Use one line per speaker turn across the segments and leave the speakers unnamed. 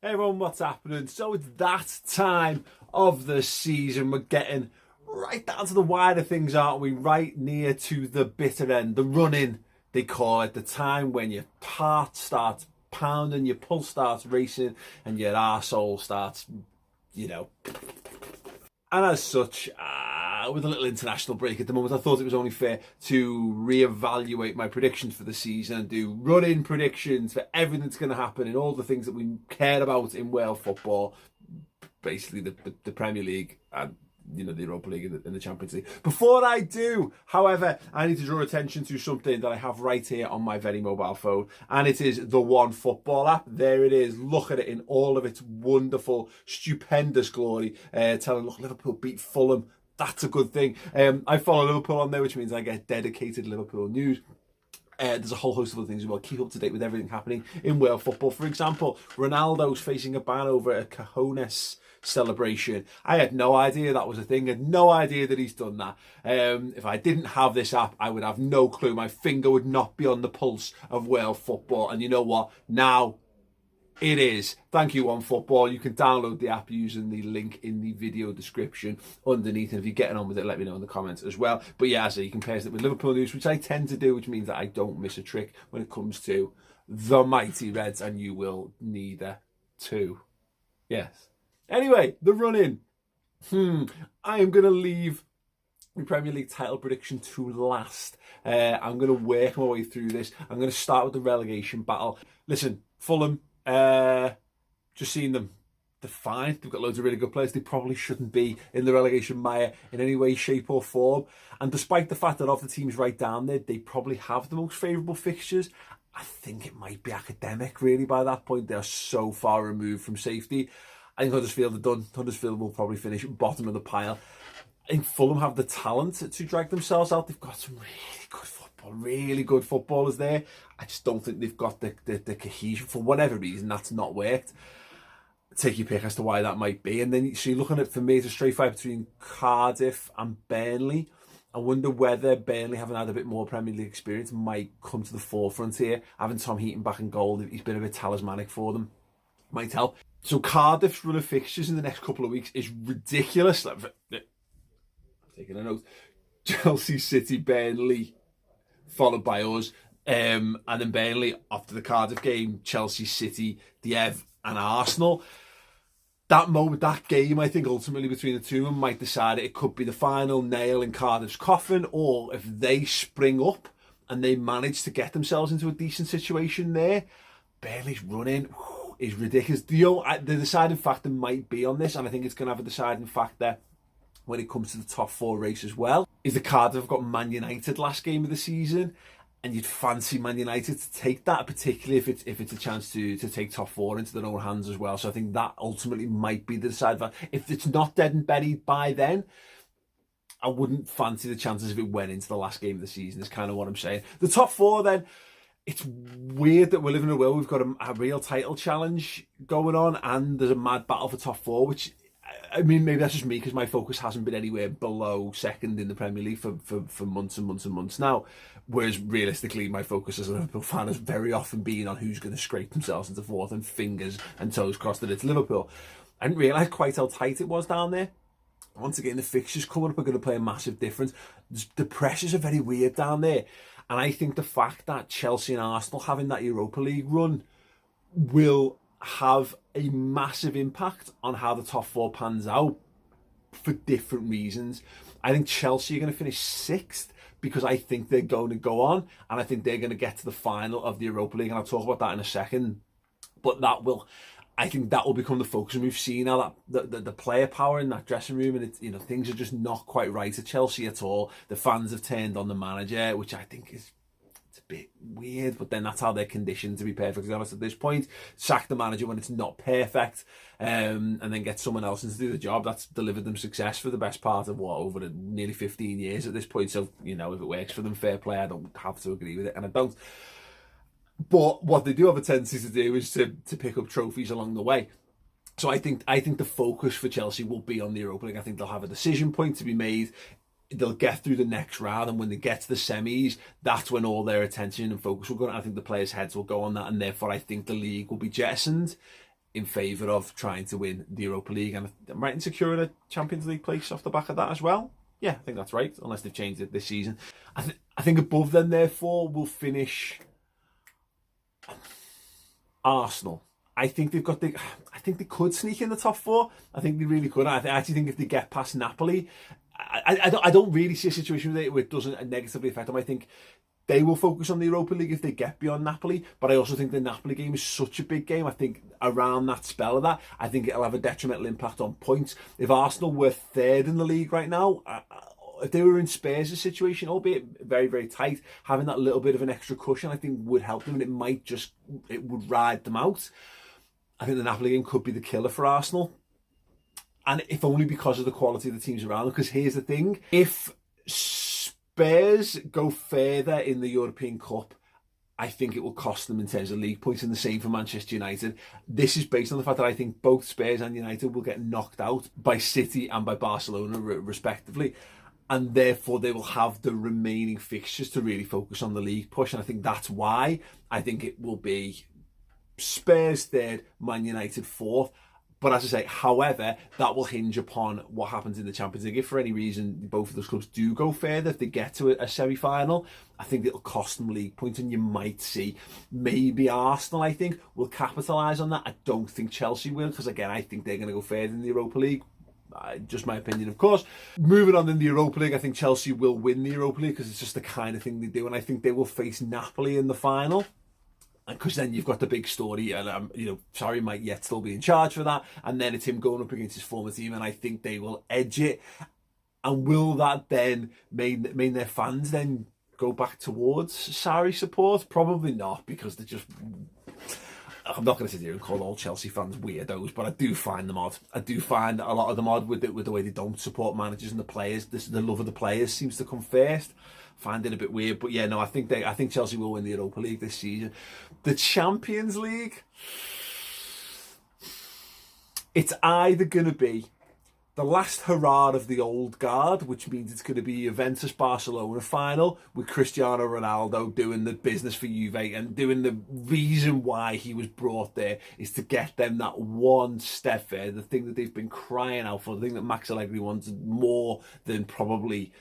Hey everyone, what's happening? So it's that time of the season. We're getting right down to the wider things, aren't we? Right near to the bitter end, the run-in, they call it, the time when your heart starts pounding, your pulse starts racing, and your arsehole starts, And as such, with a little international break at the moment, I thought it was only fair to reevaluate my predictions for the season and do run-in predictions for everything that's going to happen and all the things that we care about in world football, basically the Premier League and the Europa League and the Champions League. Before I do, however, I need to draw attention to something that I have right here on my very mobile phone, and it is the One Football app. There it is. Look at it in all of its wonderful, stupendous glory. Telling, look, Liverpool beat Fulham. That's a good thing. I follow Liverpool on there, which means I get dedicated Liverpool news. There's a whole host of other things as well. Keep up to date with everything happening in world football. For example, Ronaldo's facing a ban over a cojones celebration. I had no idea that was a thing. I had no idea that he's done that. If I didn't have this app, I would have no clue. My finger would not be on the pulse of world football. And you know what? Now it is. Thank you, One Football. You can download the app using the link in the video description underneath. And if you're getting on with it, let me know in the comments as well. But yeah, so you can pair it with Liverpool news, which I tend to do, which means that I don't miss a trick when it comes to the mighty Reds, and you will neither too. Yes. Anyway, the run-in. I am going to leave the Premier League title prediction to last. I'm going to work my way through this. I'm going to start with the relegation battle. Listen, Fulham, just seen them. They're fine. They've got loads of really good players. They probably shouldn't be in the relegation mire in any way, shape or form. And despite the fact that of the teams right down there, they probably have the most favourable fixtures, I think it might be academic, really, by that point. They're so far removed from safety. I think Huddersfield are done. Huddersfield will probably finish bottom of the pile. I think Fulham have the talent to drag themselves out. They've got some really good footballers there. I just don't think they've got the cohesion. For whatever reason, that's not worked. Take your pick as to why that might be. And then so you're looking at, for me, it's a straight fight between Cardiff and Burnley. I wonder whether Burnley, having had a bit more Premier League experience, might come to the forefront here. Having Tom Heaton back in goal, he's been a bit talismanic for them. Might help. So Cardiff's run of fixtures in the next couple of weeks is ridiculous. I'm taking a note. Chelsea, City, Burnley, followed by us. And then Burnley, after the Cardiff game, Chelsea, City, the Ev and Arsenal. That game, I think, ultimately between the two of them might decide it could be the final nail in Cardiff's coffin, or if they spring up and they manage to get themselves into a decent situation there, Burnley's running is ridiculous. The deciding factor might be on this, and I think it's going to have a deciding factor when it comes to the top four race as well, is the Cardiff have got Man United last game of the season, and you'd fancy Man United to take that, particularly if it's a chance to take top four into their own hands as well. So I think that ultimately might be the deciding factor. If it's not dead and buried by then, I wouldn't fancy the chances if it went into the last game of the season, is kind of what I'm saying. The top four then, it's weird that we're living in a world we've got a real title challenge going on, and there's a mad battle for top four, which, I mean, maybe that's just me because my focus hasn't been anywhere below second in the Premier League for months and months and months now. Whereas realistically, my focus as a Liverpool fan has very often been on who's going to scrape themselves into fourth, and fingers and toes crossed that it's Liverpool. I didn't realise quite how tight it was down there. Once again, the fixtures coming up are going to play a massive difference. The pressures are very weird down there. And I think the fact that Chelsea and Arsenal having that Europa League run will have a massive impact on how the top four pans out for different reasons. I think Chelsea are going to finish sixth because I think they're going to go on, and I think they're going to get to the final of the Europa League, and I'll talk about that in a second. But I think that will become the focus, and we've seen how that the player power in that dressing room, and it's, things are just not quite right at Chelsea at all. The fans have turned on the manager, which I think it's a bit weird, but then that's how they're conditioned to be perfectly honest at this point. Sack the manager when it's not perfect, and then get someone else in to do the job. That's delivered them success for the best part of over nearly 15 years at this point. So if it works for them, fair play. I don't have to agree with it, and I don't. But what they do have a tendency to do is to pick up trophies along the way. So I think the focus for Chelsea will be on the Europa League. I think they'll have a decision point to be made. They'll get through the next round, and when they get to the semis, that's when all their attention and focus will go on. I think the players' heads will go on that, and therefore I think the league will be jettisoned in favour of trying to win the Europa League, and I'm right in securing a Champions League place off the back of that as well. Yeah, I think that's right, unless they've changed it this season. I think above them, therefore, will finish Arsenal. I think they could sneak in the top four. I think they really could. I actually think if they get past Napoli, I don't really see a situation where it doesn't negatively affect them. I think they will focus on the Europa League if they get beyond Napoli, but I also think the Napoli game is such a big game. I think around that spell of that, I think it'll have a detrimental impact on points. If Arsenal were third in the league right now, if they were in Spurs' situation, albeit very, very tight, having that little bit of an extra cushion, I think would help them, and it would ride them out. I think the Napoli game could be the killer for Arsenal, and if only because of the quality of the teams around them. Because here's the thing: if Spurs go further in the European Cup, I think it will cost them in terms of league points, and the same for Manchester United. This is based on the fact that I think both Spurs and United will get knocked out by City and by Barcelona, respectively, and therefore they will have the remaining fixtures to really focus on the league push. And I think that's why I think it will be Spurs third, Man United fourth. But as I say, however, that will hinge upon what happens in the Champions League. If for any reason both of those clubs do go further, if they get to a semi-final, I think it'll cost them league points, and you might see maybe Arsenal, I think, will capitalise on that. I don't think Chelsea will, because again, I think they're going to go further in the Europa League. Just my opinion, of course. Moving on in the Europa League, I think Chelsea will win the Europa League because it's just the kind of thing they do, and I think they will face Napoli in the final. Because then you've got the big story, and Sarri might yet still be in charge for that, and then it's him going up against his former team, and I think they will edge it. And will that then mean their fans then go back towards Sarri support? Probably not, because they're just... I'm not going to sit here and call all Chelsea fans weirdos, but I do find them odd. I do find a lot of them odd with the way they don't support managers and the players. The love of the players seems to come first. Find it a bit weird, but yeah, no, I think Chelsea will win the Europa League this season. The Champions League, it's either going to be the last hurrah of the old guard, which means it's going to be Juventus Barcelona final with Cristiano Ronaldo doing the business for Juve and doing the reason why he was brought there is to get them that one step there, the thing that they've been crying out for, the thing that Max Allegri wants more than probably,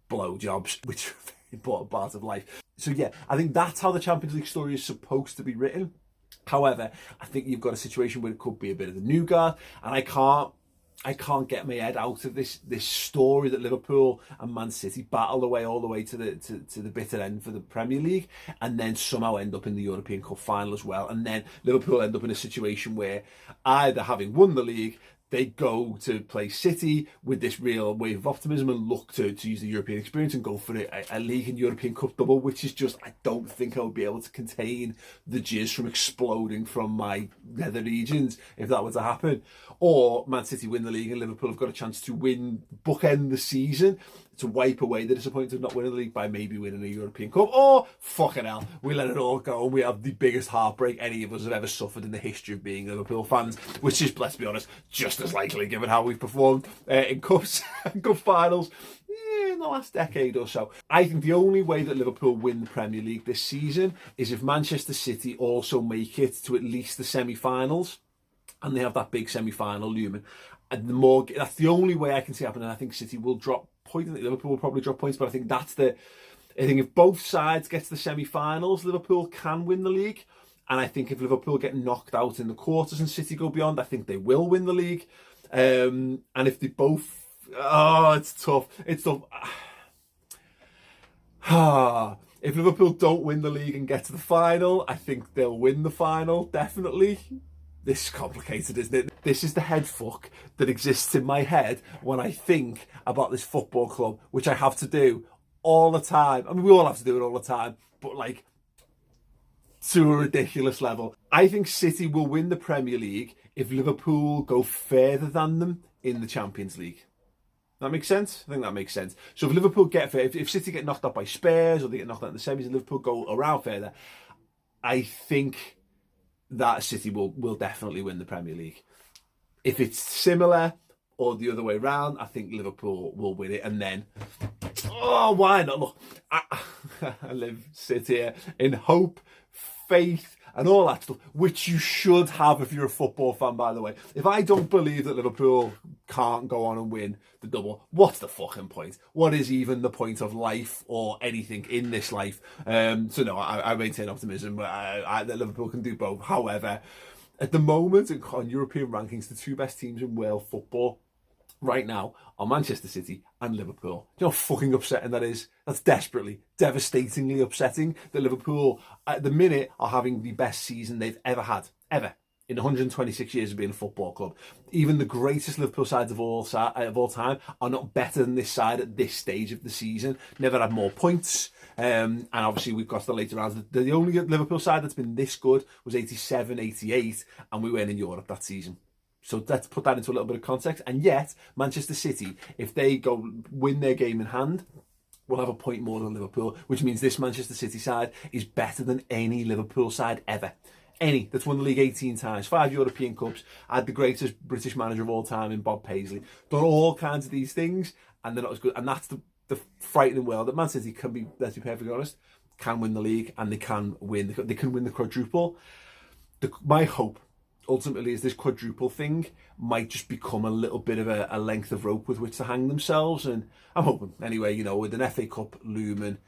blowjobs, which are a very important part of life. So yeah, I think that's how the Champions League story is supposed to be written. However, I think you've got a situation where it could be a bit of the new guard, and I can't get my head out of this story that Liverpool and Man City battle away all the way to the bitter end for the Premier League, and then somehow end up in the European Cup final as well, and then Liverpool end up in a situation where either having won the league, they go to play City with this real wave of optimism and look to use the European experience and go for a League and European Cup double, which is just, I don't think I would be able to contain the jizz from exploding from my nether regions if that were to happen. Or Man City win the league and Liverpool have got a chance to bookend the season, to wipe away the disappointment of not winning the league by maybe winning a European Cup. Or, fucking hell, we let it all go and we have the biggest heartbreak any of us have ever suffered in the history of being Liverpool fans, which is, let's be honest, just as likely given how we've performed in cups and cup finals in the last decade or so. I think the only way that Liverpool win the Premier League this season is if Manchester City also make it to at least the semi-finals, and they have that big semi-final looming. And that's the only way I can see happening. I think City will drop points. I think Liverpool will probably drop points, but I think I think if both sides get to the semi-finals, Liverpool can win the league. And I think if Liverpool get knocked out in the quarters and City go beyond, I think they will win the league. And if they both... it's tough. It's tough. If Liverpool don't win the league and get to the final, I think they'll win the final, definitely. This is complicated, isn't it? This is the head fuck that exists in my head when I think about this football club, which I have to do all the time. I mean, we all have to do it all the time, but like to a ridiculous level. I think City will win the Premier League if Liverpool go further than them in the Champions League. That makes sense? I think that makes sense. So if Liverpool if City get knocked out by Spurs or they get knocked out in the semis and Liverpool go around further, I think that City will definitely win the Premier League. If it's similar or the other way around, I think Liverpool will win it. And then, why not? Look, I sit here in hope, faith, and all that stuff, which you should have if you're a football fan, by the way. If I don't believe that Liverpool can't go on and win the double, what's the fucking point? What is even the point of life or anything in this life? So no, I maintain optimism that Liverpool can do both. However, at the moment, on European rankings, the two best teams in world football right now are Manchester City and Liverpool. Do you know how fucking upsetting that is? That's desperately, devastatingly upsetting that Liverpool, at the minute, are having the best season they've ever had. Ever. In 126 years of being a football club. Even the greatest Liverpool sides of all time are not better than this side at this stage of the season. Never had more points. And obviously we've got the later rounds. The only Liverpool side that's been this good was 87, 88, and we weren't in Europe that season. So let's put that into a little bit of context. And yet, Manchester City, if they go win their game in hand, will have a point more than Liverpool, which means this Manchester City side is better than any Liverpool side ever. Any that's won the league 18 times, 5 European Cups, had the greatest British manager of all time in Bob Paisley, done all kinds of these things, and they're not as good. And that's the frightening world that Man City can be, let's be perfectly honest, can win the league, and they can win the quadruple. My hope ultimately is this quadruple thing might just become a little bit of a length of rope with which to hang themselves, and I'm hoping anyway, you know, with an FA Cup looming,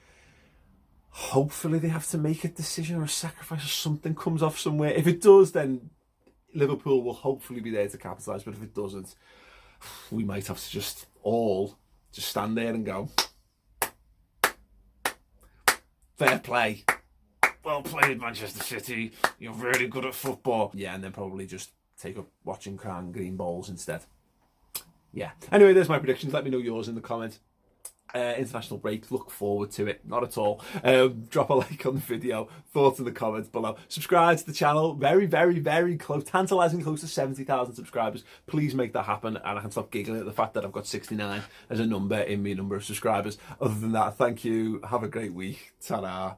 hopefully they have to make a decision or a sacrifice or something comes off somewhere. If it does, then Liverpool will hopefully be there to capitalise, but if it doesn't, we might have to just stand there and go, fair play. Well played, Manchester City. You're really good at football. Yeah, and then probably just take up watching Crown Green Balls instead. Yeah. Anyway, there's my predictions. Let me know yours in the comments. International break, look forward to it. Not at all. Drop a like on the video, thoughts in the comments below. Subscribe to the channel. Very, very, very close, tantalising close to 70,000 subscribers. Please make that happen, and I can stop giggling at the fact that I've got 69 as a number in my number of subscribers. Other than that, thank you. Have a great week. Ta-da.